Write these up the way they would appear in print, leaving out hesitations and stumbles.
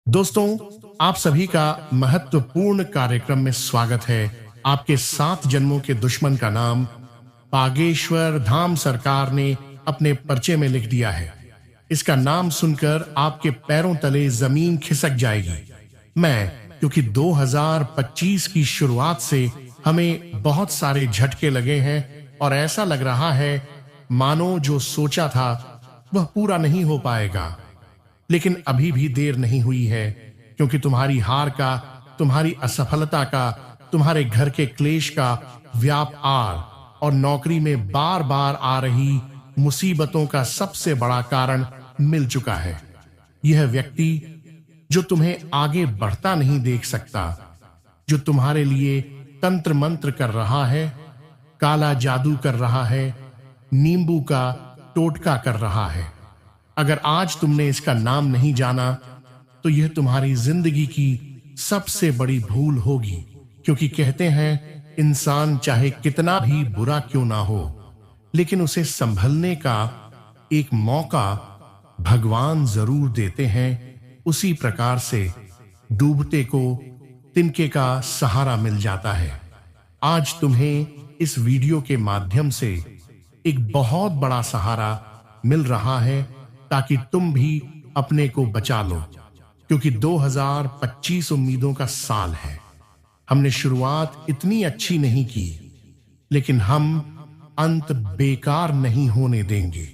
दोस्तों, आप सभी का महत्वपूर्ण कार्यक्रम में स्वागत है। आपके 7 जन्मों के दुश्मन का नाम बागेश्वर धाम सरकार ने अपने पर्चे में लिख दिया है। इसका नाम सुनकर आपके पैरों तले जमीन खिसक जाएगी। क्योंकि 2025 की शुरुआत से हमें बहुत सारे झटके लगे हैं और ऐसा लग रहा है मानो जो सोचा था वह पूरा नहीं हो पाएगा। लेकिन अभी भी देर नहीं हुई है, क्योंकि तुम्हारी हार का, तुम्हारी असफलता का, तुम्हारे घर के क्लेश का, व्यापार और नौकरी में बार बार आ रही मुसीबतों का सबसे बड़ा कारण मिल चुका है। यह व्यक्ति जो तुम्हें आगे बढ़ता नहीं देख सकता, जो तुम्हारे लिए तंत्र मंत्र कर रहा है, काला जादू कर रहा है, नींबू का टोटका कर रहा है। अगर आज तुमने इसका नाम नहीं जाना तो यह तुम्हारी जिंदगी की सबसे बड़ी भूल होगी, क्योंकि कहते हैं इंसान चाहे कितना भी बुरा क्यों ना हो, लेकिन उसे संभलने का एक मौका भगवान जरूर देते हैं। उसी प्रकार से डूबते को तिनके का सहारा मिल जाता है। आज तुम्हें इस वीडियो के माध्यम से एक बहुत बड़ा सहारा मिल रहा है, ताकि तुम भी अपने को बचा लो, क्योंकि 2025 उम्मीदों का साल है। हमने शुरुआत इतनी अच्छी नहीं की, लेकिन हम अंत बेकार नहीं होने देंगे।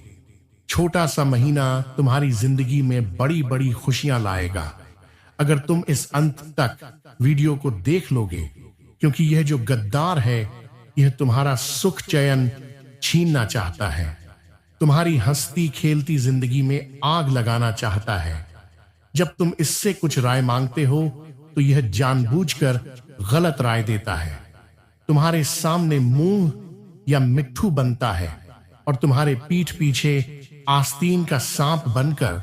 छोटा सा महीना तुम्हारी जिंदगी में बड़ी बड़ी खुशियां लाएगा, अगर तुम इस अंत तक वीडियो को देख लोगे, क्योंकि यह जो गद्दार है यह तुम्हारा सुख चैन छीनना चाहता है, तुम्हारी हंसती खेलती जिंदगी में आग लगाना चाहता है। जब तुम इससे कुछ राय मांगते हो तो यह जानबूझकर गलत राय देता है, तुम्हारे सामने मुंह या मिट्ठू बनता है और तुम्हारे पीठ पीछे आस्तीन का सांप बनकर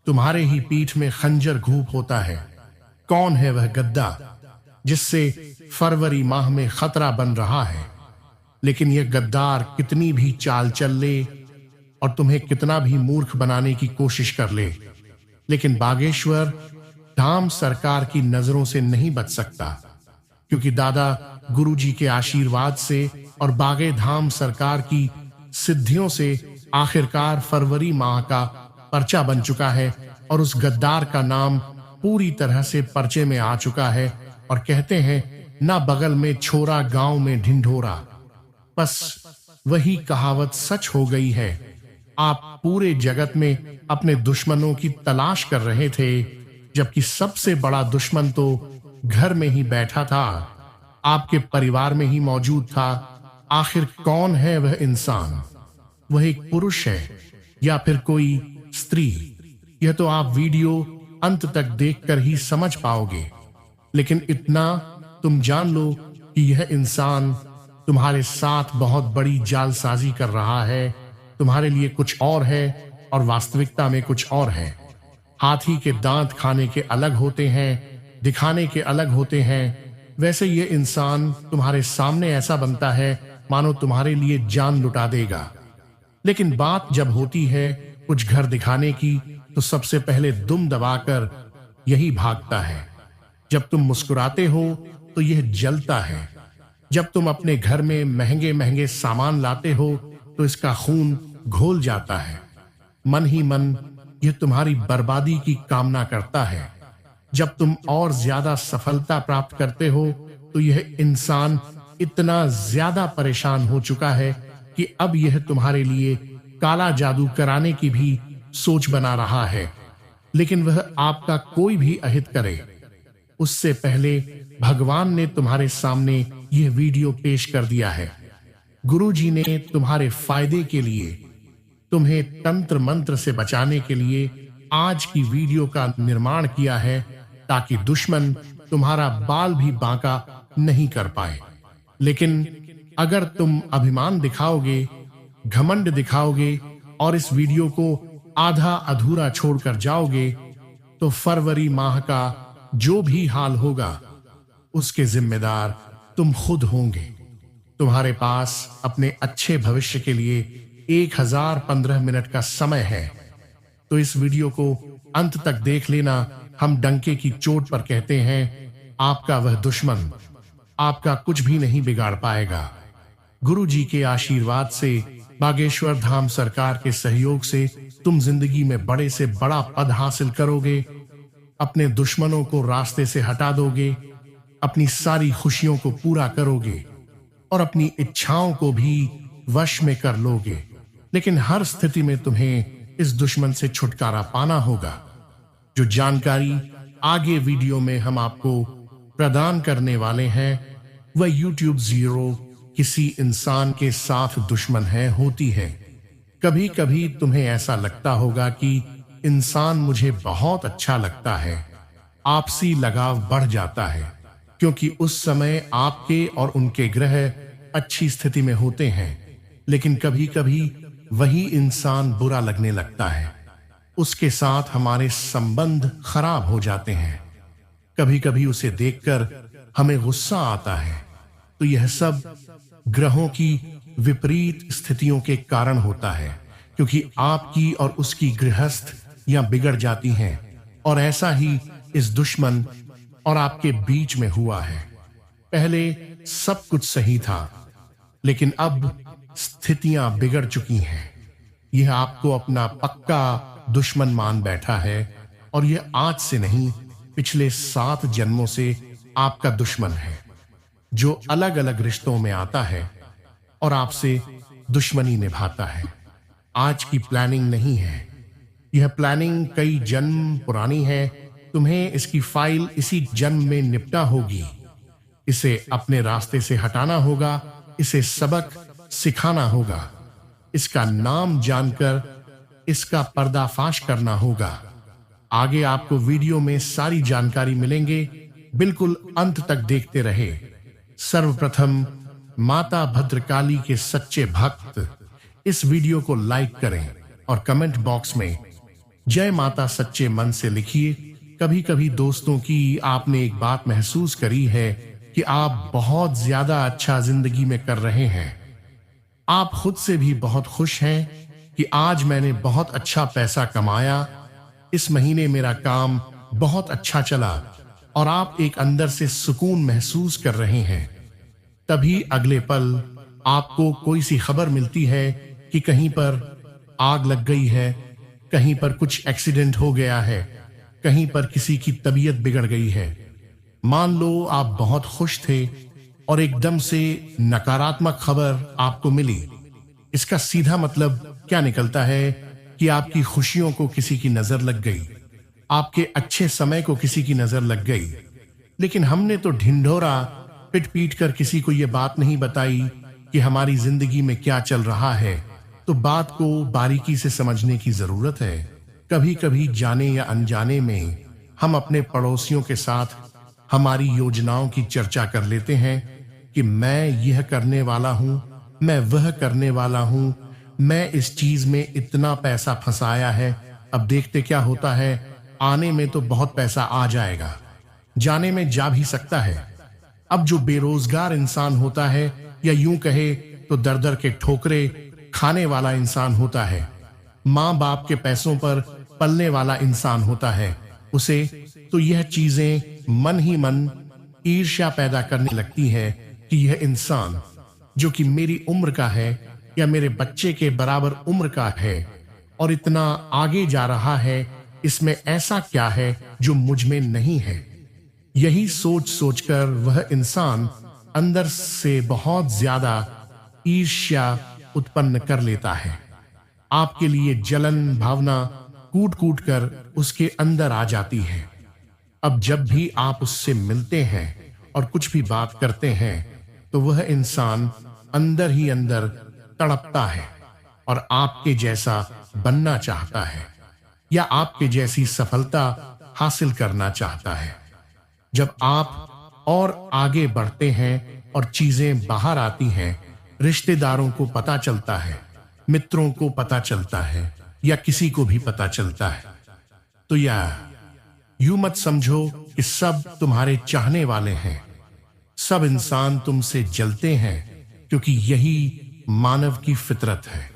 तुम्हारे ही पीठ में खंजर घूप होता है। कौन है वह गद्दा जिससे फरवरी माह में खतरा बन रहा है? लेकिन यह गद्दार कितनी भी चाल चल ले और तुम्हें कितना भी मूर्ख बनाने की कोशिश कर ले, लेकिन बागेश्वर धाम सरकार की नजरों से नहीं बच सकता, क्योंकि दादा गुरुजी के आशीर्वाद से और बागे धाम सरकार की सिद्धियों से आखिरकार फरवरी माह का पर्चा बन चुका है और उस गद्दार का नाम पूरी तरह से पर्चे में आ चुका है। और कहते हैं ना बगल में छोरा गांव में ढिंढोरा, बस वही कहावत सच हो गई है। आप पूरे जगत में अपने दुश्मनों की तलाश कर रहे थे, जबकि सबसे बड़ा दुश्मन तो घर में ही बैठा था, आपके परिवार में ही मौजूद था। आखिर कौन है वह इंसान? वह एक पुरुष है या फिर कोई स्त्री? यह तो आप वीडियो अंत तक देखकर ही समझ पाओगे, लेकिन इतना तुम जान लो कि यह इंसान तुम्हारे साथ बहुत बड़ी जालसाजी कर रहा है। तुम्हारे लिए कुछ और है और वास्तविकता में कुछ और है। हाथी के दांत खाने के अलग होते हैं, दिखाने के अलग होते हैं। वैसे ये इंसान तुम्हारे सामने ऐसा बनता है मानो तुम्हारे लिए जान लुटा देगा, लेकिन बात जब होती है कुछ घर दिखाने की तो सबसे पहले दुम दबाकर यही भागता है। जब तुम मुस्कुराते हो तो यह जलता है। जब तुम अपने घर में महंगे महंगे सामान लाते हो तो इसका खून घोल जाता है। मन ही मन यह तुम्हारी बर्बादी की कामना करता है। जब तुम और ज्यादा सफलता प्राप्त करते हो तो यह इंसान इतना ज्यादा परेशान हो चुका है कि अब यह तुम्हारे लिए काला जादू कराने की भी सोच बना रहा है। लेकिन वह आपका कोई भी अहित करे उससे पहले भगवान ने तुम्हारे सामने यह वीडियो पेश कर दिया है। गुरुजी ने तुम्हारे फायदे के लिए, तुम्हें तंत्र मंत्र से बचाने के लिए आज की वीडियो का निर्माण किया है, ताकि दुश्मन तुम्हारा बाल भी बांका नहीं कर पाए। लेकिन अगर तुम अभिमान दिखाओगे, घमंड दिखाओगे और इस वीडियो को आधा अधूरा छोड़कर जाओगे, तो फरवरी माह का जो भी हाल होगा उसके जिम्मेदार तुम खुद होंगे। तुम्हारे पास अपने अच्छे भविष्य के लिए 1015 मिनट का समय है, तो इस वीडियो को अंत तक देख लेना। हम डंके की चोट पर कहते हैं, आपका वह दुश्मन आपका कुछ भी नहीं बिगाड़ पाएगा। गुरु जी के आशीर्वाद से, बागेश्वर धाम सरकार के सहयोग से तुम जिंदगी में बड़े से बड़ा पद हासिल करोगे, अपने दुश्मनों को रास्ते से हटा दोगे, अपनी सारी खुशियों को पूरा करोगे और अपनी इच्छाओं को भी वश में कर लोगे। लेकिन हर स्थिति में तुम्हें इस दुश्मन से छुटकारा पाना होगा। जो जानकारी आगे वीडियो में हम आपको प्रदान करने वाले हैं, वह YouTube ज़ीरो किसी इंसान के साथ दुश्मन है होती है। कभी कभी तुम्हें ऐसा लगता होगा कि इंसान मुझे बहुत अच्छा लगता है, आपसी लगाव बढ़ जाता है, क्योंकि उस समय आपके और उनके ग्रह अच्छी स्थिति में होते हैं। लेकिन कभी कभी वही इंसान बुरा लगने लगता है, उसके साथ हमारे संबंध खराब हो जाते हैं। कभी कभी उसे देखकर हमें गुस्सा आता है। तो यह सब ग्रहों की विपरीत स्थितियों के कारण होता है, क्योंकि आपकी और उसकी गृहस्थ या बिगड़ जाती हैं। और ऐसा ही इस दुश्मन और आपके बीच में हुआ है। पहले सब कुछ सही था, लेकिन अब स्थितियां बिगड़ चुकी हैं। यह आपको अपना पक्का दुश्मन मान बैठा है और यह आज से नहीं, पिछले 7 जन्मों से आपका दुश्मन है, जो अलग अलग रिश्तों में आता है और आपसे दुश्मनी निभाता है। आज की प्लानिंग नहीं है, यह प्लानिंग कई जन्म पुरानी है। तुम्हें इसकी फाइल इसी जन्म में निपटा होगी। इसे अपने रास्ते से हटाना होगा, इसे सबक सिखाना होगा, इसका नाम जानकर इसका पर्दाफाश करना होगा। आगे आपको वीडियो में सारी जानकारी मिलेंगे, बिल्कुल अंत तक देखते रहे। सर्वप्रथम माता भद्रकाली के सच्चे भक्त इस वीडियो को लाइक करें और कमेंट बॉक्स में जय माता सच्चे मन से लिखिए। कभी कभी दोस्तों की आपने एक बात महसूस करी है कि आप बहुत ज्यादा अच्छा जिंदगी में कर रहे हैं। आप खुद से भी बहुत खुश हैं कि आज मैंने बहुत अच्छा पैसा कमाया, इस महीने मेरा काम बहुत अच्छा चला, और आप एक अंदर से सुकून महसूस कर रहे हैं। तभी अगले पल आपको कोई सी खबर मिलती है कि कहीं पर आग लग गई है, कहीं पर कुछ एक्सीडेंट हो गया है, कहीं पर किसी की तबीयत बिगड़ गई है। मान लो आप बहुत खुश थे और एकदम से नकारात्मक खबर आपको मिली। इसका सीधा मतलब क्या निकलता है कि आपकी खुशियों को किसी की नजर लग गई, आपके अच्छे समय को किसी की नजर लग गई। लेकिन हमने तो ढिंढोरा पिट पीट कर किसी को यह बात नहीं बताई कि हमारी जिंदगी में क्या चल रहा है। तो बात को बारीकी से समझने की जरूरत है। कभी कभी जाने या अनजाने में हम अपने पड़ोसियों के साथ हमारी योजनाओं की चर्चा कर लेते हैं कि मैं यह करने वाला हूं, मैं वह करने वाला हूं, मैं इस चीज में इतना पैसा फंसाया है, अब देखते क्या होता है। आने में तो बहुत पैसा आ जाएगा, जाने में जा भी सकता है। अब जो बेरोजगार इंसान होता है, या यूं कहे तो दर दर के ठोकरे खाने वाला इंसान होता है, माँ बाप के पैसों पर पलने वाला इंसान होता है, उसे तो यह चीजें मन ही मन ईर्ष्या पैदा करने लगती है कि यह इंसान जो कि मेरी उम्र का है या मेरे बच्चे के बराबर उम्र का है और इतना आगे जा रहा है, इसमें ऐसा क्या है जो मुझ में नहीं है। यही सोच सोचकर वह इंसान अंदर से बहुत ज्यादा ईर्ष्या उत्पन्न कर लेता है। आपके लिए जलन भावना कूट कूट कर उसके अंदर आ जाती है। अब जब भी आप उससे मिलते हैं और कुछ भी बात करते हैं, तो वह इंसान अंदर ही अंदर तड़पता है और आपके जैसा बनना चाहता है या आपके जैसी सफलता हासिल करना चाहता है। जब आप और आगे बढ़ते हैं और चीजें बाहर आती हैं, रिश्तेदारों को पता चलता है, मित्रों को पता चलता है या किसी को भी पता चलता है, तो यूं मत समझो कि सब तुम्हारे चाहने वाले हैं। सब इंसान तुमसे जलते हैं, क्योंकि यही मानव की फितरत है।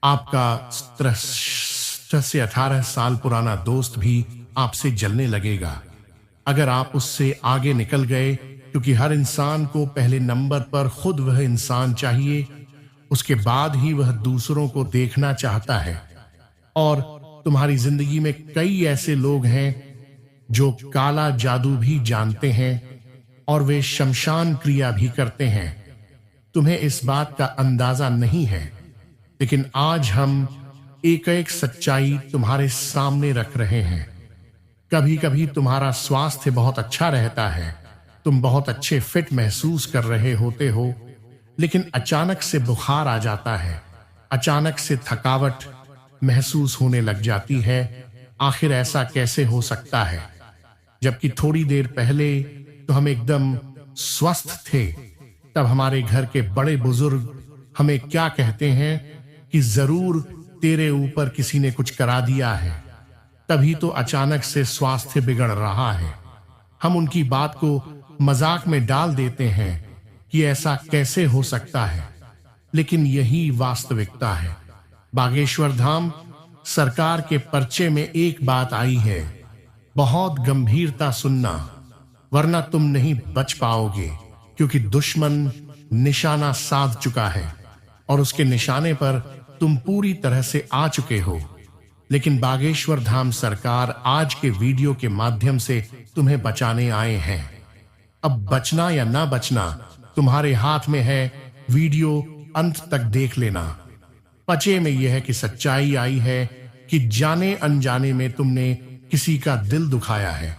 आपका 17 से 18 साल पुराना दोस्त भी आपसे जलने लगेगा। अगर आप उससे आगे निकल गए, क्योंकि हर इंसान को पहले नंबर पर खुद वह इंसान चाहिए, उसके बाद ही वह दूसरों को देखना चाहता है। और तुम्हारी जिंदगी में कई ऐसे लोग हैं जो काला जादू भी जानते हैं और वे शमशान क्रिया भी करते हैं। तुम्हें इस बात का अंदाजा नहीं है, लेकिन आज हम एक एक सच्चाई तुम्हारे सामने रख रहे हैं। कभी कभी तुम्हारा स्वास्थ्य बहुत अच्छा रहता है, तुम बहुत अच्छे फिट महसूस कर रहे होते हो, लेकिन अचानक से बुखार आ जाता है, अचानक से थकावट महसूस होने लग जाती है। आखिर ऐसा कैसे हो सकता है, जबकि थोड़ी देर पहले तो हम एकदम स्वस्थ थे। तब हमारे घर के बड़े बुजुर्ग हमें क्या कहते हैं कि जरूर तेरे ऊपर किसी ने कुछ करा दिया है, तभी तो अचानक से स्वास्थ्य बिगड़ रहा है। हम उनकी बात को मजाक में डाल देते हैं कि ऐसा कैसे हो सकता है, लेकिन यही वास्तविकता है। बागेश्वर धाम सरकार के पर्चे में एक बात आई है, बहुत गंभीरता सुनना, वरना तुम नहीं बच पाओगे, क्योंकि दुश्मन निशाना साध चुका है और उसके निशाने पर तुम पूरी तरह से आ चुके हो। लेकिन बागेश्वर धाम सरकार आज के वीडियो के माध्यम से तुम्हें बचाने आए हैं। अब बचना या ना बचना तुम्हारे हाथ में है। वीडियो अंत तक देख लेना। पचे में यह है कि सच्चाई आई है कि जाने अनजाने में तुमने किसी का दिल दुखाया है।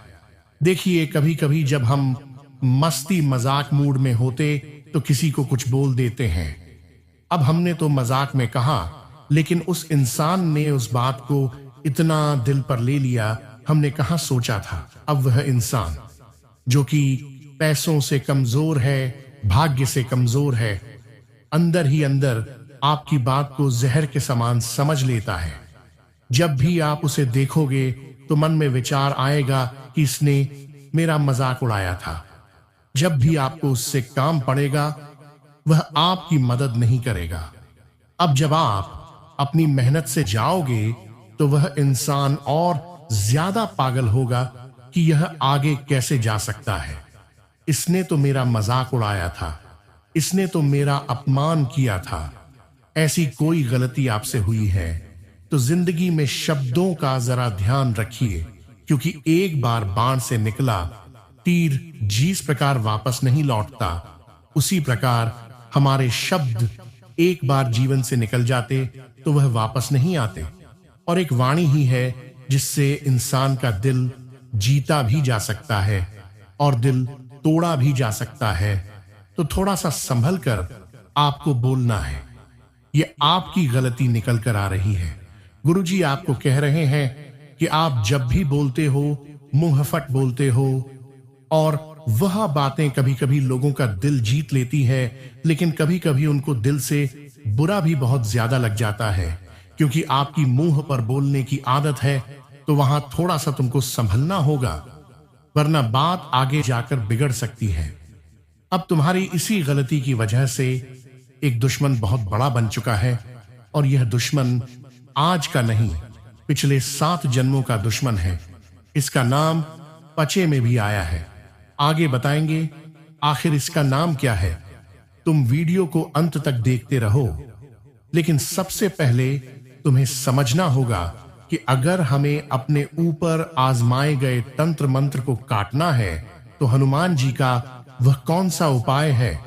देखिए, कभी कभी जब हम मस्ती मजाक मूड में होते तो किसी को कुछ बोल देते हैं। अब हमने तो मजाक में कहा, लेकिन उस इंसान ने उस बात को इतना दिल पर ले लिया, हमने कहां सोचा था। अब वह इंसान जो कि पैसों से कमजोर है, भाग्य से कमजोर है, अंदर ही अंदर आपकी बात को जहर के समान समझ लेता है। जब भी आप उसे देखोगे तो मन में विचार आएगा कि इसने मेरा मजाक उड़ाया था। जब भी आपको उससे काम पड़ेगा, वह आपकी मदद नहीं करेगा। अब जब आप अपनी मेहनत से जाओगे तो वह इंसान और ज्यादा पागल होगा कि यह आगे कैसे जा सकता है। इसने तो मेरा मजाक उड़ाया था, इसने तो मेरा अपमान किया था। ऐसी कोई गलती आपसे हुई है तो जिंदगी में शब्दों का जरा ध्यान रखिए, क्योंकि एक बार बाण से निकला तीर जिस प्रकार वापस नहीं लौटता, उसी प्रकार हमारे शब्द एक बार जीवन से निकल जाते तो वह वापस नहीं आते। और एक वाणी ही है जिससे इंसान का दिल जीता भी जा सकता है और दिल तोड़ा भी जा सकता है। तो थोड़ा सा संभल कर आपको बोलना है। यह आपकी गलती निकल कर आ रही है। गुरुजी आपको कह रहे हैं कि आप जब भी बोलते हो मुंह फट बोलते हो, और वह बातें कभी कभी लोगों का दिल जीत लेती है, लेकिन कभी कभी उनको दिल से बुरा भी बहुत ज्यादा लग जाता है। क्योंकि आपकी मुंह पर बोलने की आदत है तो वहां थोड़ा सा तुमको संभलना होगा, वरना बात आगे जाकर बिगड़ सकती है। अब तुम्हारी इसी गलती की वजह से एक दुश्मन बहुत बड़ा बन चुका है, और यह दुश्मन आज का नहीं, पिछले 7 जन्मों का दुश्मन है। इसका नाम पचे में भी आया है। आगे बताएंगे आखिर इसका नाम क्या है। तुम वीडियो को अंत तक देखते रहो, लेकिन सबसे पहले तुम्हें समझना होगा कि अगर हमें अपने ऊपर आजमाए गए तंत्र मंत्र को काटना है तो हनुमान जी का वह कौन सा उपाय है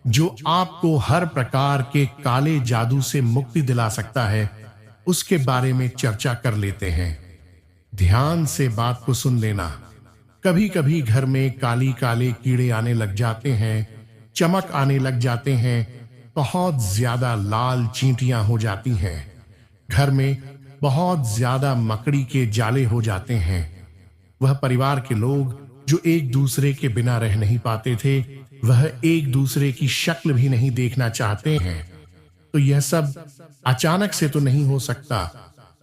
जो आपको हर प्रकार के काले जादू से मुक्ति दिला सकता है, उसके बारे में चर्चा कर लेते हैं। ध्यान से बात को सुन लेना। कभी कभी घर में काली काले कीड़े आने लग जाते हैं, चमक आने लग जाते हैं, बहुत ज्यादा लाल चींटियां हो जाती हैं, घर में बहुत ज्यादा मकड़ी के जाले हो जाते हैं। वह परिवार के लोग जो एक दूसरे के बिना रह नहीं पाते थे, वह एक दूसरे की शक्ल भी नहीं देखना चाहते हैं। तो यह सब अचानक से तो नहीं हो सकता,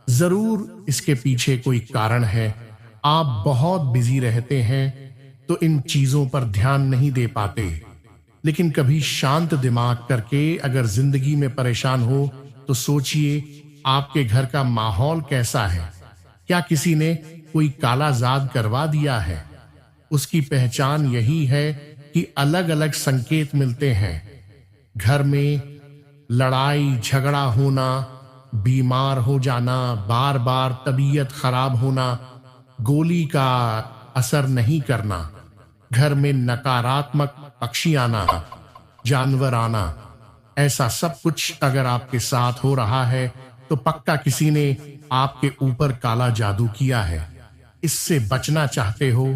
जरूर इसके पीछे कोई कारण है। आप बहुत बिजी रहते हैं तो इन चीजों पर ध्यान नहीं दे पाते, लेकिन कभी शांत दिमाग करके अगर जिंदगी में परेशान हो तो सोचिए आपके घर का माहौल कैसा है। क्या किसी ने कोई कालाजाद करवा दिया है। उसकी पहचान यही है कि अलग अलग संकेत मिलते हैं। घर में लड़ाई झगड़ा होना, बीमार हो जाना, बार बार तबीयत खराब होना, गोली का असर नहीं करना, घर में नकारात्मक पक्षी आना, जानवर आना, ऐसा सब कुछ अगर आपके साथ हो रहा है तो पक्का किसी ने आपके ऊपर काला जादू किया है। इससे बचना चाहते हो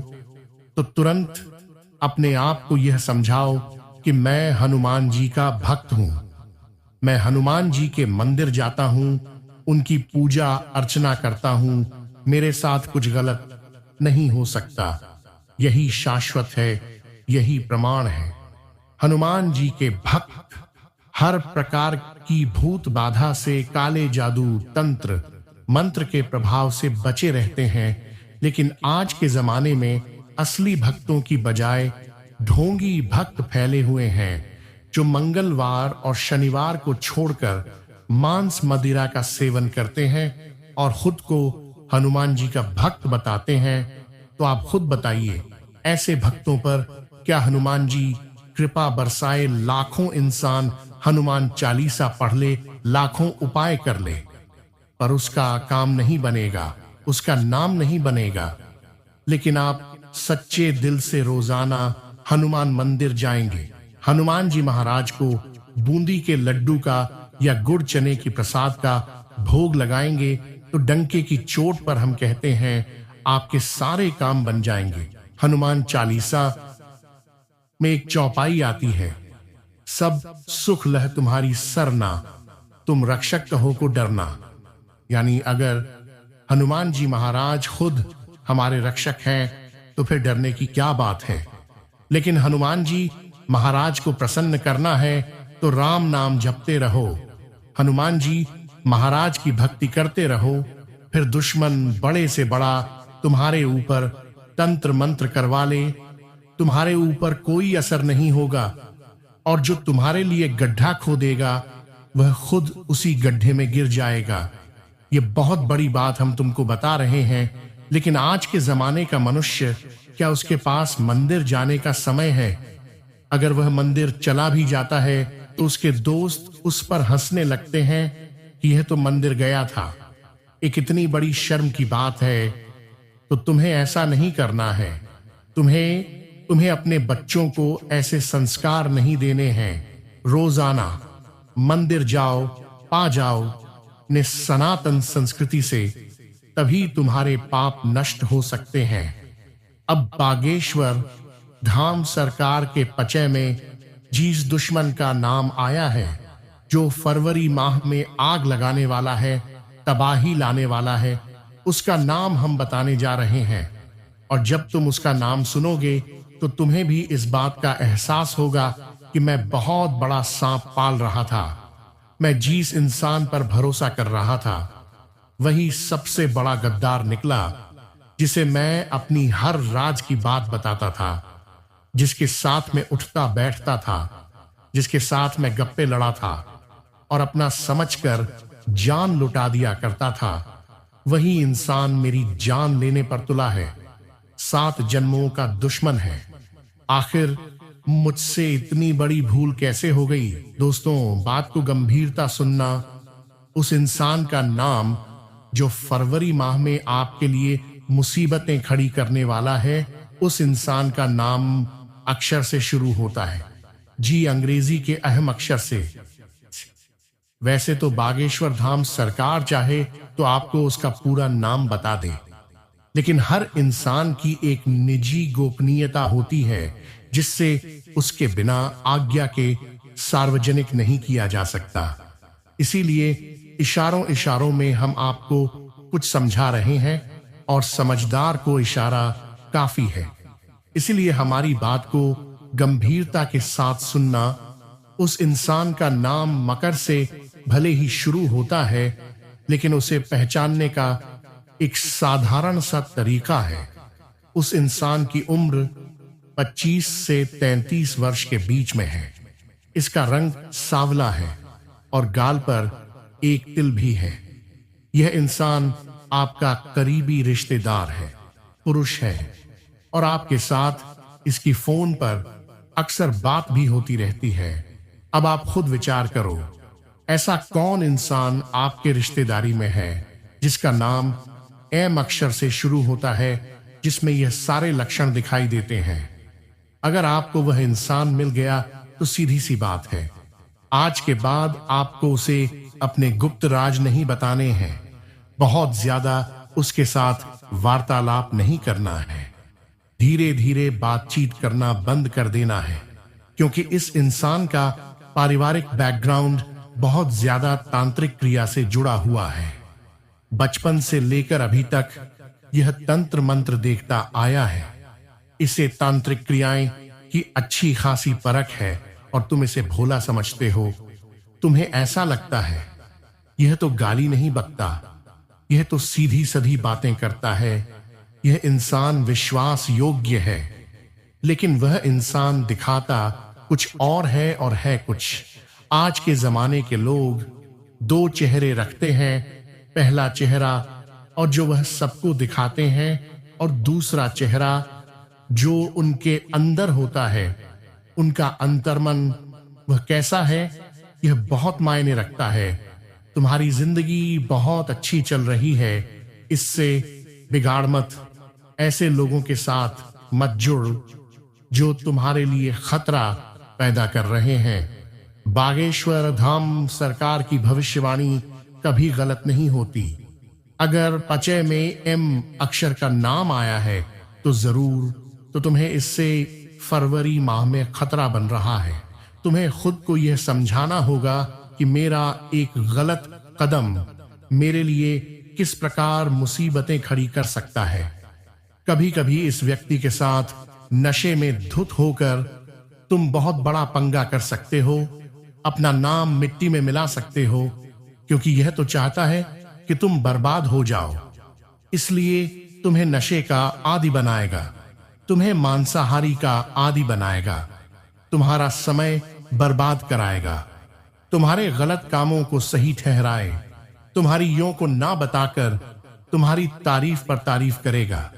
तो तुरंत अपने आप को यह समझाओ कि मैं हनुमान जी का भक्त हूं। मैं हनुमान जी के मंदिर जाता हूं, उनकी पूजा अर्चना करता हूं, मेरे साथ कुछ गलत नहीं हो सकता। यही शाश्वत है, यही प्रमाण है। हनुमान जी के भक्त हर प्रकार की भूत बाधा से, काले जादू, तंत्र मंत्र के प्रभाव से बचे रहते हैं। लेकिन आज के जमाने में असली भक्तों की बजाय ढोंगी भक्त फैले हुए हैं, जो मंगलवार और शनिवार को छोड़कर मांस मदिरा का सेवन करते हैं और खुद को हनुमान जी का भक्त बताते हैं। तो आप खुद बताइए, ऐसे भक्तों पर क्या हनुमान जी कृपा बरसाए, लाखों इंसान हनुमान चालीसा पढ़ ले, लाखों उपाय कर ले, पर उसका काम नहीं बनेगा, उसका नाम नहीं बनेगा। लेकिन आप सच्चे दिल से रोजाना हनुमान मंदिर जाएंगे, हनुमान जी महाराज को बूंदी के लड्डू का या गुड़ चने की प्रसाद का भोग लगाएंगे, तो डंके की चोट पर हम कहते हैं आपके सारे काम बन जाएंगे। हनुमान चालीसा में एक चौपाई आती है, सब सुख लह तुम्हारी सरना, तुम रक्षक कहो को डरना। यानी अगर हनुमान जी महाराज खुद हमारे रक्षक हैं तो फिर डरने की क्या बात है। लेकिन हनुमान जी महाराज को प्रसन्न करना है तो राम नाम जपते रहो, हनुमान जी महाराज की भक्ति करते रहो, फिर दुश्मन बड़े से बड़ा तुम्हारे ऊपर तंत्र मंत्र करवा ले, तुम्हारे ऊपर कोई असर नहीं होगा, और जो तुम्हारे लिए गड्ढा खोदेगा वह खुद उसी गड्ढे में गिर जाएगा। ये बहुत बड़ी बात हम तुमको बता रहे हैं। लेकिन आज के जमाने का मनुष्य, क्या उसके पास मंदिर जाने का समय है? अगर वह मंदिर चला भी जाता है तो उसके दोस्त उस पर हंसने लगते हैं कि यह तो मंदिर गया था। एक इतनी बड़ी शर्म की बात है। तो तुम्हें ऐसा नहीं करना है। तुम्हें अपने बच्चों को ऐसे संस्कार नहीं देने हैं। रोजाना मंदिर जाओ, पा जाओ ने सनातन संस्कृति से, तभी तुम्हारे पाप नष्ट हो सकते हैं। अब बागेश्वर धाम सरकार के पचे में जिस दुश्मन का नाम आया है, जो फरवरी माह में आग लगाने वाला है, तबाही लाने वाला है, उसका नाम हम बताने जा रहे हैं। और जब तुम उसका नाम सुनोगे तो तुम्हें भी इस बात का एहसास होगा कि मैं बहुत बड़ा सांप पाल रहा था। मैं जिस इंसान पर भरोसा कर रहा था वही सबसे बड़ा गद्दार निकला, जिसे मैं अपनी हर राज की बात बताता था, जिसके साथ में उठता बैठता था, जिसके साथ में गप्पे लड़ा था और अपना समझकर जान लुटा दिया करता था। वही इंसान मेरी जान लेने पर तुला है, 7 जन्मों का दुश्मन है। आखिर मुझसे इतनी बड़ी भूल कैसे हो गई? दोस्तों, बात को गंभीरता सुनना। उस इंसान का नाम जो फरवरी माह में आपके लिए मुसीबतें खड़ी करने वाला है, उस इंसान का नाम अक्षर से शुरू होता है। जी, अंग्रेजी के अहम अक्षर से। वैसे तो बागेश्वर धाम सरकार चाहे तो आपको उसका पूरा नाम बता दे, लेकिन हर इंसान की एक निजी गोपनीयता होती है जिससे उसके बिना आज्ञा के सार्वजनिक नहीं किया जा सकता। इसीलिए इशारों इशारों में हम आपको कुछ समझा रहे हैं और समझदार को इशारा काफी है। इसीलिए हमारी बात को गंभीरता के साथ सुनना। उस इंसान का नाम मकर से भले ही शुरू होता है, लेकिन उसे पहचानने का एक साधारण सा तरीका है। उस इंसान की उम्र 25 से 33 वर्ष के बीच में है। इसका रंग सांवला है और गाल पर एक तिल भी है। यह इंसान आपका करीबी रिश्तेदार है, पुरुष है, और आपके साथ इसकी फोन पर अक्सर बात भी होती रहती है। अब आप खुद विचार करो, ऐसा कौन इंसान आपके रिश्तेदारी में है जिसका नाम एम अक्षर से शुरू होता है, जिसमें यह सारे लक्षण दिखाई देते हैं। अगर आपको वह इंसान मिल गया तो सीधी सी बात है, आज के बाद आपको उसे अपने गुप्त राज नहीं बताने हैं, बहुत ज्यादा उसके साथ वार्तालाप नहीं करना है, धीरे धीरे बातचीत करना बंद कर देना है, क्योंकि इस इंसान का पारिवारिक बैकग्राउंड बहुत ज्यादा तांत्रिक क्रिया से जुड़ा हुआ है। बचपन से लेकर अभी तक यह तंत्र मंत्र देखता आया है। इसे तांत्रिक क्रियाएं की अच्छी खासी परख है और तुम इसे भोला समझते हो। तुम्हें ऐसा लगता है यह तो गाली नहीं बकता, यह तो सीधी सधी बातें करता है, यह इंसान विश्वास योग्य है। लेकिन वह इंसान दिखाता कुछ और है और है कुछ। आज के जमाने के लोग दो चेहरे रखते हैं, पहला चेहरा और जो वह सबको दिखाते हैं, और दूसरा चेहरा जो उनके अंदर होता है, उनका अंतर्मन वह कैसा है, यह बहुत मायने रखता है। तुम्हारी जिंदगी बहुत अच्छी चल रही है, इससे बिगाड़ मत। ऐसे लोगों के साथ मत जुड़ जो तुम्हारे लिए खतरा पैदा कर रहे हैं। बागेश्वर धाम सरकार की भविष्यवाणी कभी गलत नहीं होती। अगर पचय में एम अक्षर का नाम आया है तो जरूर, तो तुम्हें इससे फरवरी माह में खतरा बन रहा है। तुम्हें खुद को यह समझाना होगा कि मेरा एक गलत कदम मेरे लिए किस प्रकार मुसीबतें खड़ी कर सकता है। कभी कभी इस व्यक्ति के साथ नशे में धुत होकर तुम बहुत बड़ा पंगा कर सकते हो, अपना नाम मिट्टी में मिला सकते हो, क्योंकि यह तो चाहता है कि तुम बर्बाद हो जाओ। इसलिए तुम्हें नशे का आदी बनाएगा, तुम्हें मांसाहारी का आदी बनाएगा, तुम्हारा समय बर्बाद कराएगा, तुम्हारे गलत कामों को सही ठहराए, तुम्हारी यों को ना बताकर तुम्हारी तारीफ पर तारीफ करेगा।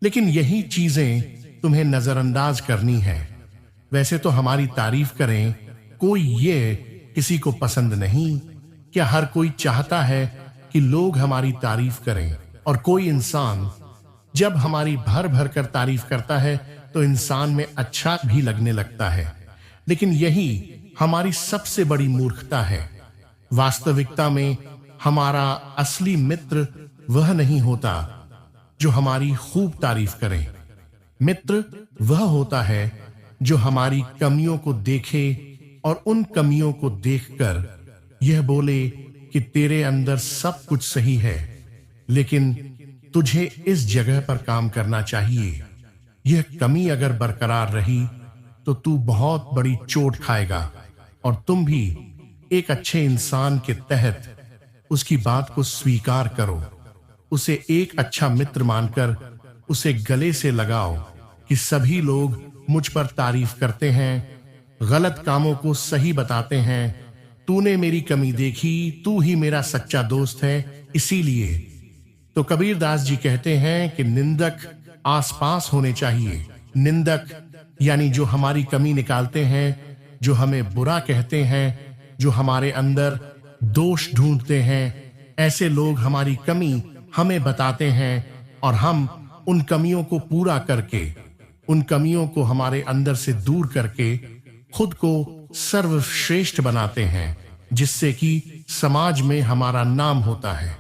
लेकिन यही चीजें तुम्हें नजरअंदाज करनी है। वैसे तो हमारी तारीफ करें, कोई ये किसी को पसंद नहीं। क्या हर कोई चाहता है कि लोग हमारी तारीफ करें? और कोई इंसान जब हमारी भर भर कर तारीफ करता है तो इंसान में अच्छा भी लगने लगता है। लेकिन यही हमारी सबसे बड़ी मूर्खता है। वास्तविकता में हमारा असली मित्र वह नहीं होता जो हमारी खूब तारीफ करे। मित्र वह होता है जो हमारी कमियों को देखे और उन कमियों को देखकर यह बोले कि तेरे अंदर सब कुछ सही है, लेकिन तुझे इस जगह पर काम करना चाहिए। यह कमी अगर बरकरार रही तो तू बहुत बड़ी चोट खाएगा और तुम भी एक अच्छे इंसान के तहत उसकी बात को स्वीकार करो। उसे एक अच्छा मित्र मानकर उसे गले से लगाओ कि सभी लोग मुझ पर तारीफ करते हैं, गलत कामों को सही बताते हैं, तूने मेरी कमी देखी, तू ही मेरा सच्चा दोस्त है। इसीलिए तो कबीरदास जी कहते हैं कि निंदक आसपास होने चाहिए। निंदक यानी जो हमारी कमी निकालते हैं, जो हमें बुरा कहते हैं, जो हमारे अंदर दोष ढूंढते हैं। ऐसे लोग हमारी कमी हमें बताते हैं और हम उन कमियों को पूरा करके, उन कमियों को हमारे अंदर से दूर करके खुद को सर्वश्रेष्ठ बनाते हैं, जिससे कि समाज में हमारा नाम होता है,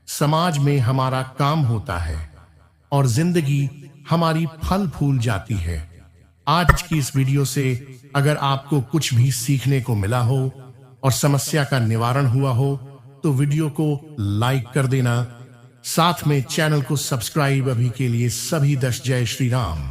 समाज में हमारा काम होता है और जिंदगी हमारी फल फूल जाती है। आज की इस वीडियो से अगर आपको कुछ भी सीखने को मिला हो और समस्या का निवारण हुआ हो तो वीडियो को लाइक कर देना, साथ में चैनल को सब्सक्राइब अभी के लिए सभी 10 जय श्री राम।